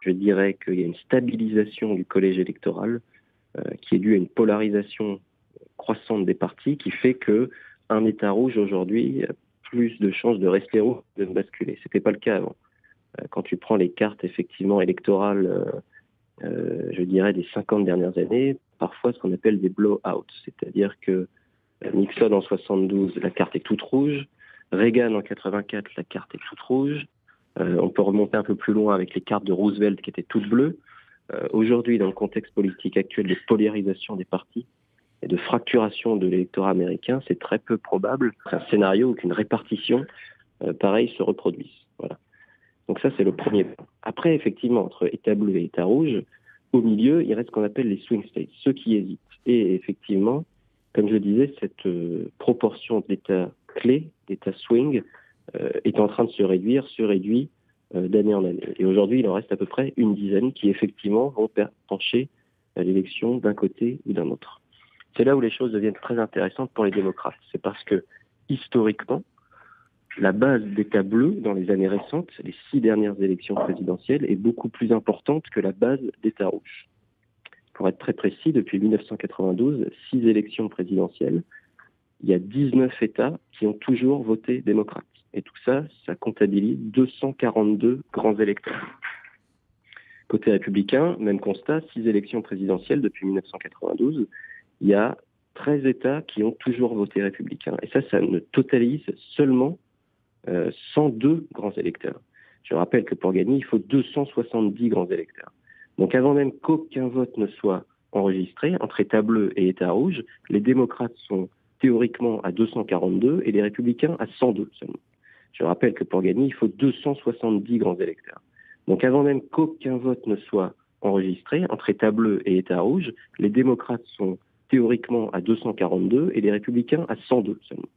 Je dirais qu'il y a une stabilisation du collège électoral qui est due à une polarisation croissante des partis qui fait qu'un État rouge aujourd'hui a plus de chances de rester rouge que de basculer. Ce n'était pas le cas avant. Quand tu prends les cartes effectivement électorales, je dirais des 50 dernières années, parfois ce qu'on appelle des blow-outs, c'est-à-dire que Nixon en 72, la carte est toute rouge, Reagan en 84, la carte est toute rouge, on peut remonter un peu plus loin avec les cartes de Roosevelt qui étaient toutes bleues. Aujourd'hui, dans le contexte politique actuel de polarisation des partis et de fracturation de l'électorat américain, c'est très peu probable qu'un scénario ou qu'une répartition pareille se reproduise. Voilà. Donc ça, c'est le premier point. Après, effectivement, entre État bleu et État rouge, au milieu, il reste ce qu'on appelle les swing states, ceux qui hésitent. Et effectivement, comme je disais, cette proportion d'États clés, d'États swing, est en train de se réduit d'année en année. Et aujourd'hui, il en reste à peu près une dizaine qui, effectivement, vont pencher l'élection d'un côté ou d'un autre. C'est là où les choses deviennent très intéressantes pour les démocrates. C'est parce que, historiquement, la base d'État bleu dans les années récentes, les 6 dernières élections présidentielles, est beaucoup plus importante que la base d'État rouge. Pour être très précis, depuis 1992, 6 élections présidentielles, il y a 19 États qui ont toujours voté démocrate. Et tout ça, ça comptabilise 242 grands électeurs. Côté républicain, même constat, 6 élections présidentielles depuis 1992, il y a 13 États qui ont toujours voté républicain. Et ça ne totalise seulement 102 grands électeurs. Je rappelle que pour gagner, il faut 270 grands électeurs. Donc avant même qu'aucun vote ne soit enregistré, entre État bleu et État rouge, les démocrates sont théoriquement à 242 et les républicains à 102 seulement. Je rappelle que pour gagner, il faut 270 grands électeurs. Donc avant même qu'aucun vote ne soit enregistré, entre État bleu et État rouge, les démocrates sont théoriquement à 242 et les républicains à 102 seulement.